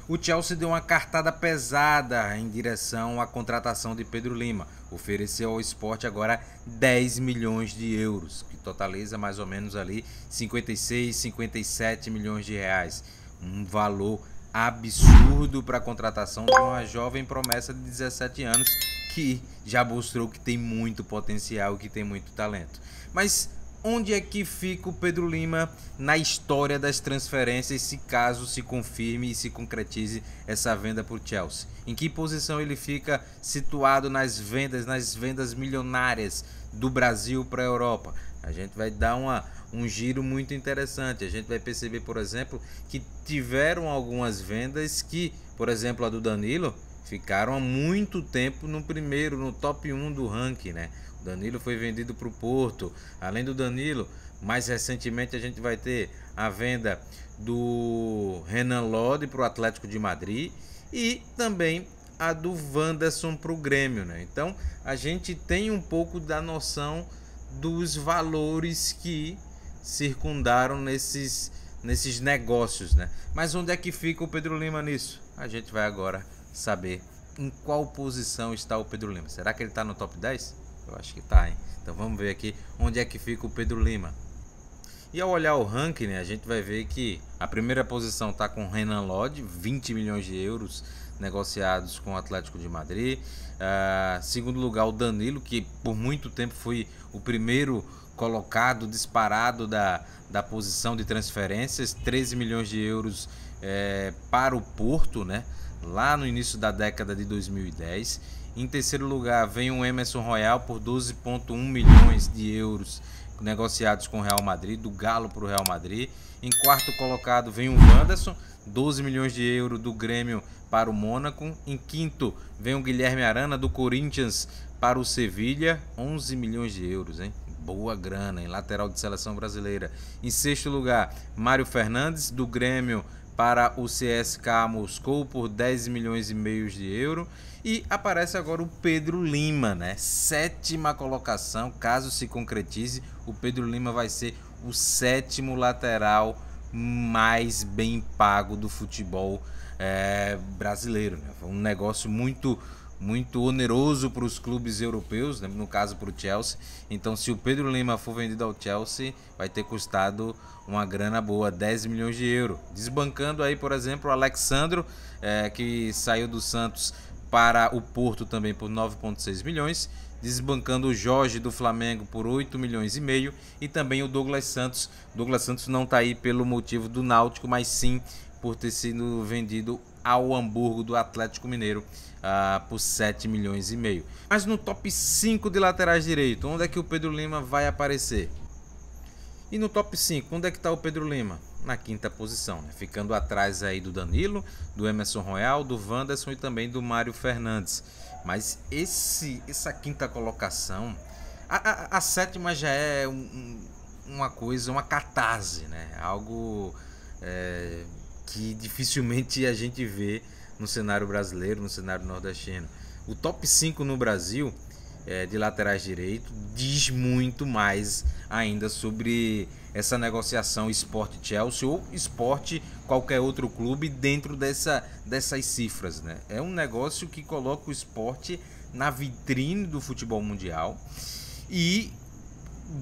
O Chelsea deu uma cartada pesada em direção à contratação de Pedro Lima. Ofereceu ao Sport agora 10 milhões de euros, que totaliza mais ou menos ali 56, 57 milhões de reais. Um valor absurdo para a contratação de uma jovem promessa de 17 anos que já mostrou que tem muito potencial, que tem muito talento. Mas onde é que fica o Pedro Lima na história das transferências, se caso se confirme e se concretize essa venda para o Chelsea? Em que posição ele fica situado nas vendas milionárias do Brasil para a Europa? A gente vai dar um giro muito interessante. A gente vai perceber, por exemplo, que tiveram algumas vendas que, por exemplo, a do Danilo, ficaram há muito tempo no top 1 do ranking, né? O Danilo foi vendido para o Porto. Além do Danilo, mais recentemente a gente vai ter a venda do Renan Lodi para o Atlético de Madrid e também a do Wanderson para o Grêmio, né? Então a gente tem um pouco da noção dos valores que circundaram nesses negócios, né? Mas onde é que fica o Pedro Lima nisso? A gente vai agora saber em qual posição está o Pedro Lima. Será que ele está no top 10? Eu acho que tá, hein? Então vamos ver aqui onde é que fica o Pedro Lima. E ao olhar o ranking, né, a gente vai ver que a primeira posição tá com Renan Lodi, 20 milhões de euros negociados com o Atlético de Madrid. Segundo lugar, o Danilo, que por muito tempo foi o primeiro colocado disparado da posição de transferências, 13 milhões de euros para o Porto, né, lá no início da década de 2010. Em terceiro lugar vem o Emerson Royal por 12,1 milhões de euros negociados com o Real Madrid, do Galo para o Real Madrid. Em quarto colocado vem o Wanderson, 12 milhões de euros do Grêmio para o Mônaco. Em quinto vem o Guilherme Arana do Corinthians para o Sevilha, 11 milhões de euros, hein? Boa grana, em lateral de seleção brasileira. Em sexto lugar, Mário Fernandes do Grêmio para o CSKA Moscou por 10 milhões e meio de euros. E aparece agora o Pedro Lima, né? Sétima colocação, caso se concretize, o Pedro Lima vai ser o sétimo lateral mais bem pago do futebol brasileiro, né? Foi um negócio muito oneroso para os clubes europeus, né? No caso para o Chelsea. Então, se o Pedro Lima for vendido ao Chelsea, vai ter custado uma grana boa, 10 milhões de euros. Desbancando aí, por exemplo, o Alexandro, que saiu do Santos para o Porto também por 9,6 milhões. Desbancando o Jorge do Flamengo por 8 milhões e meio. E também o Douglas Santos. Douglas Santos não está aí pelo motivo do Náutico, mas sim por ter sido vendido ao Hamburgo do Atlético Mineiro por 7 milhões e meio. Mas no top 5 de laterais direito, onde é que o Pedro Lima vai aparecer? E no top 5, onde é que está o Pedro Lima? Na quinta posição, né? Ficando atrás aí do Danilo, do Emerson Royal, do Wanderson e também do Mário Fernandes. Mas essa quinta colocação, a sétima já é uma coisa, uma catarse, né? Algo que dificilmente a gente vê no cenário brasileiro, no cenário nordestino. O top 5 no Brasil de laterais direito diz muito mais ainda sobre essa negociação Sport-Chelsea ou Sport qualquer outro clube dentro dessas cifras, né? É um negócio que coloca o Sport na vitrine do futebol mundial e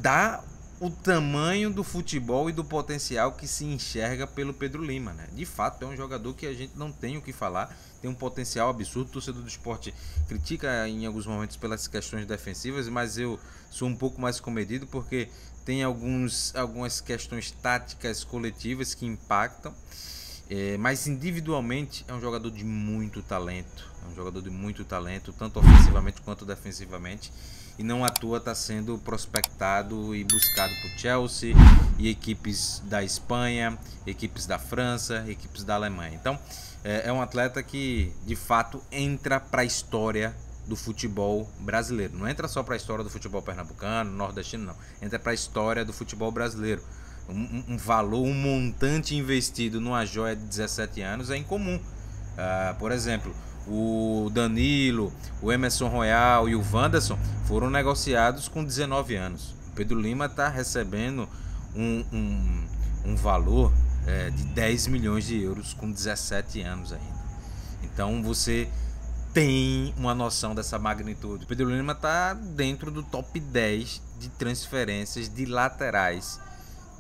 dá o tamanho do futebol e do potencial que se enxerga pelo Pedro Lima, né? De fato, é um jogador que a gente não tem o que falar, tem um potencial absurdo. O torcedor do Sport critica em alguns momentos pelas questões defensivas, mas eu sou um pouco mais comedido porque tem algumas questões táticas coletivas que impactam, mas individualmente é um jogador de muito talento, tanto ofensivamente quanto defensivamente. E não à toa está sendo prospectado e buscado por Chelsea e equipes da Espanha, equipes da França, equipes da Alemanha. Então é um atleta que de fato entra para a história do futebol brasileiro. Não entra só para a história do futebol pernambucano, nordestino, não. Entra para a história do futebol brasileiro. Um valor, um montante investido numa joia de 17 anos é incomum. Por exemplo, o Danilo, o Emerson Royal e o Wanderson foram negociados com 19 anos. O Pedro Lima está recebendo um valor de 10 milhões de euros com 17 anos ainda. Então você tem uma noção dessa magnitude. O Pedro Lima está dentro do top 10 de transferências de laterais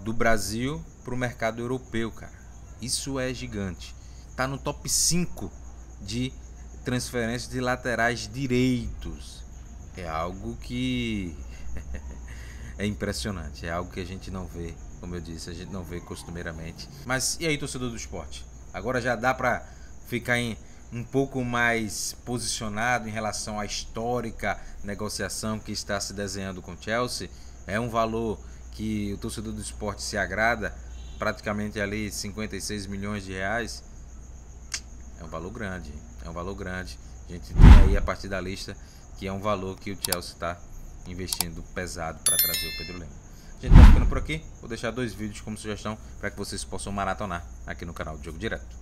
do Brasil para o mercado europeu, cara. Isso é gigante. Está no top 5 de transferências de laterais direitos. É algo que é impressionante. É algo que a gente não vê, como eu disse, a gente não vê costumeiramente. Mas e aí, torcedor do esporte? Agora já dá para ficar um pouco mais posicionado em relação à histórica negociação que está se desenhando com o Chelsea. É um valor que o torcedor do esporte se agrada, praticamente ali 56 milhões de reais. É um valor grande, é um valor grande. A gente tem aí a partir da lista que é um valor que o Chelsea está investindo pesado para trazer o Pedro Lima. A gente está ficando por aqui, vou deixar 2 vídeos como sugestão para que vocês possam maratonar aqui no canal do Jogo Direto.